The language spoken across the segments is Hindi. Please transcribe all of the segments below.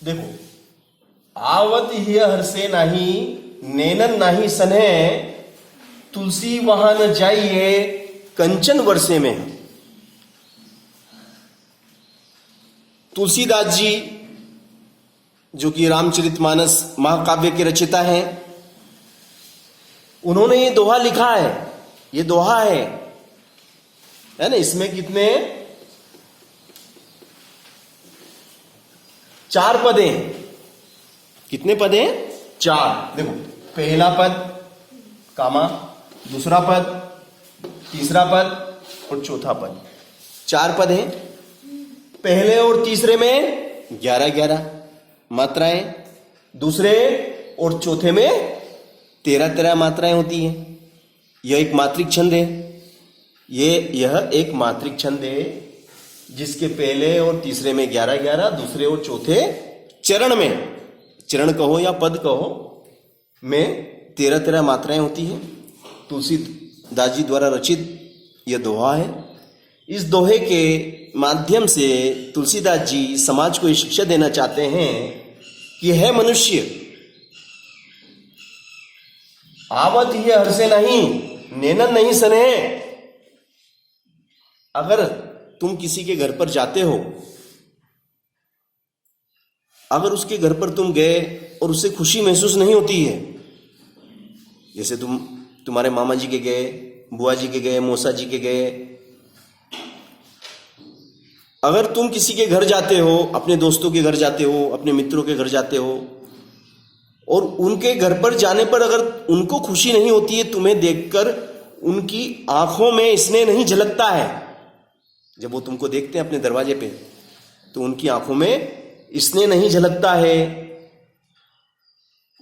देखो, आवत ही हरसे नाही, नेनन नाही सने, तुलसी वहां न जाइए, कंचन वर्षे में। तुलसीदास जी जो कि रामचरितमानस महाकाव्य के रचयिता हैं, उन्होंने ये दोहा लिखा है। ये दोहा है ना। इसमें कितने 4 पद हैं। कितने पद हैं? 4। देखो, पहला पद कामा, दूसरा पद, तीसरा पद और चौथा पद। 4 पद हैं। पहले और तीसरे में 11-11 मात्राएं, दूसरे और चौथे में 13-13 मात्राएं होती हैं। यह एक मात्रिक छंद है। यह एक मात्रिक छंद है जिसके पहले और तीसरे में 11-11, दूसरे और चौथे चरण में, चरण कहो या पद कहो, में 13-13 मात्राएं होती हैं। तुलसीदास जी द्वारा रचित यह दोहा है। इस दोहे के माध्यम से तुलसीदास जी समाज को ये शिक्षा देना चाहते हैं कि है मनुष्य, आवत ही हरसे नहीं, नेनन नहीं सने। अगर तुम किसी के घर पर जाते हो, अगर उसके घर पर तुम गए और उससे खुशी महसूस नहीं होती है, जैसे तुम्हारे मामा जी के गए, बुआ जी के गए, मौसा जी के गए, अगर तुम किसी के घर जाते हो, अपने दोस्तों के घर जाते हो, अपने मित्रों के घर जाते हो, और उनके घर पर जाने पर अगर उनको खुशी नहीं होती है, तुम्हें देखकर उनकी आंखों में स्नेह नहीं झलकता है। जब वो तुमको देखते हैं अपने दरवाजे पे, तो उनकी आंखों में स्नेह नहीं झलकता है,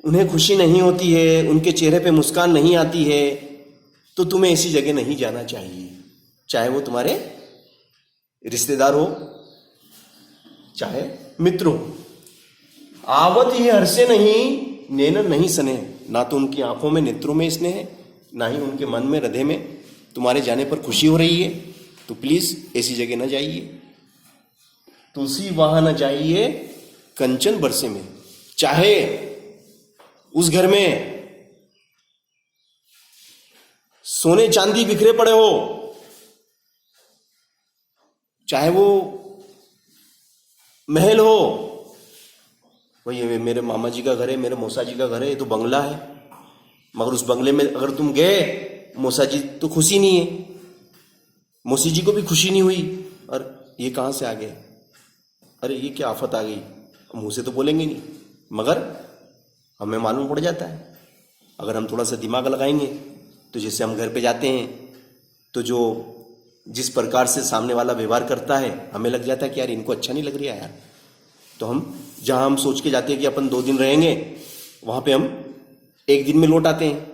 उन्हें खुशी नहीं होती है, उनके चेहरे पे मुस्कान नहीं आती है, तो तुम्हें ऐसी जगह नहीं जाना चाहिए। चाहे वो तुम्हारे रिश्तेदार हो, चाहे मित्र हो। आवत ही हर्षे नहीं, नेनन नहीं सने। ना तो उनकी आंखों में, नेत्रों में स्नेह है, ना ही उनके मन में, हृदय में तुम्हारे जाने पर खुशी हो रही है। तो प्लीज ऐसी जगह न जाइए। तुलसी वहां न जाइए, कंचन बरसे में। चाहे उस घर में सोने चांदी बिखरे पड़े हो, चाहे वो महल हो, भाई मेरे मामा जी का घर है, मेरे मौसा जी का घर है, ये तो बंगला है, मगर उस बंगले में अगर तुम गए, मौसा जी तो खुशी नहीं है, मौसी जी को भी खुशी नहीं हुई, और ये कहाँ से आ गए, अरे ये क्या आफत आ गई, मुंह से तो बोलेंगे नहीं, मगर हमें मालूम पड़ जाता है। अगर हम थोड़ा सा दिमाग लगाएंगे तो जैसे हम घर पे जाते हैं तो जो जिस प्रकार से सामने वाला व्यवहार करता है, हमें लग जाता है कि यार इनको अच्छा नहीं लग रहा है यार। तो हम जहां हम सोच के जाते हैं कि अपन 2 दिन रहेंगे, वहां पे हम 1 दिन में लौट आते हैं,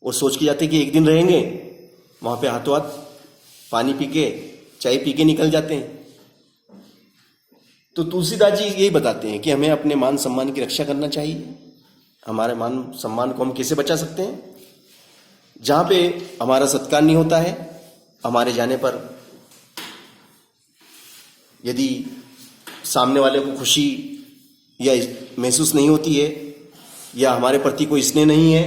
और सोच के जाते हैं कि 1 दिन रहेंगे, वहां पे हाथों हाथ पानी पी के, चाय पी के निकल जाते हैं। तो तुलसीदास जी यही बताते हैं कि हमें अपने मान सम्मान की रक्षा करना चाहिए। हमारे मान सम्मान को हम कैसे बचा सकते हैं? जहां पे हमारा सत्कार नहीं होता है, हमारे जाने पर यदि सामने वाले को खुशी या महसूस नहीं होती है, या हमारे प्रति कोई स्नेह नहीं है,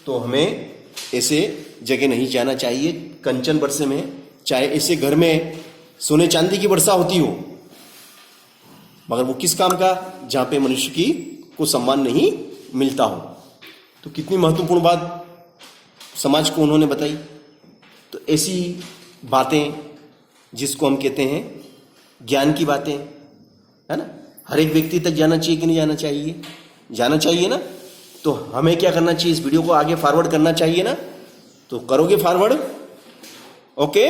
तो हमें ऐसे जगह नहीं जाना चाहिए। कंचन बरसे में, चाहे ऐसे घर में सोने चांदी की वर्षा होती हो, मगर वो किस काम का? जहां पे मनुष्य की को सम्मान नहीं मिलता हो। तो कितनी महत्वपूर्ण बात समाज को उन्होंने बताई। तो ऐसी बातें जिसको हम कहते हैं ज्ञान की बातें, है ना, हर एक व्यक्ति तक जाना चाहिए कि नहीं जाना चाहिए? जाना चाहिए ना। तो हमें क्या करना चाहिए? इस वीडियो को आगे फॉरवर्ड करना चाहिए ना। तो करोगे फॉरवर्ड? ओके।